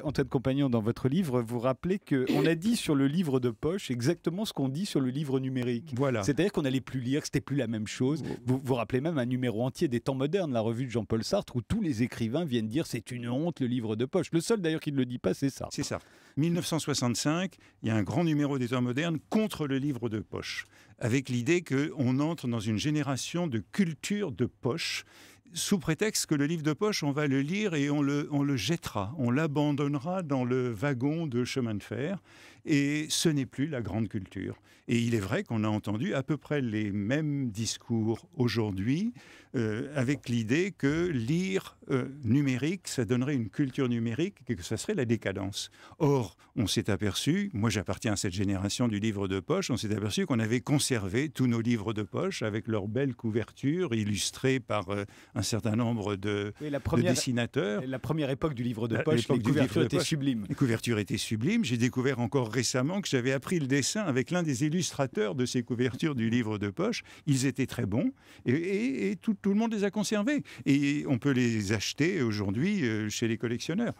Antoine Compagnon, dans votre livre, vous rappelez qu'on a dit sur le livre de poche exactement ce qu'on dit sur le livre numérique. Voilà. C'est-à-dire qu'on n'allait plus lire, que c'était plus la même chose. Vous vous rappelez même un numéro entier des Temps modernes, la revue de Jean-Paul Sartre, où tous les écrivains viennent dire c'est une honte le livre de poche. Le seul d'ailleurs qui ne le dit pas, c'est Sartre. C'est ça. 1965, il y a un grand numéro des Temps modernes contre le livre de poche, avec l'idée qu'on entre dans une génération de culture de poche, sous prétexte que le livre de poche, on va le lire et on le jettera, on l'abandonnera dans le wagon de chemin de fer, et ce n'est plus la grande culture. Et il est vrai qu'on a entendu à peu près les mêmes discours aujourd'hui, avec l'idée que lire numérique, ça donnerait une culture numérique et que ça serait la décadence. Or, on s'est aperçu, moi j'appartiens à cette génération du livre de poche, on s'est aperçu qu'on avait conservé tous nos livres de poche avec leurs belles couvertures illustrées par un certain nombre de dessinateurs. La première époque du livre de poche, les couvertures étaient sublimes. Les couvertures étaient sublimes. J'ai découvert encore récemment que j'avais appris le dessin avec l'un des illustrateurs de ces couvertures du livre de poche. Ils étaient très bons et tout le monde les a conservés. Et on peut les acheter aujourd'hui chez les collectionneurs.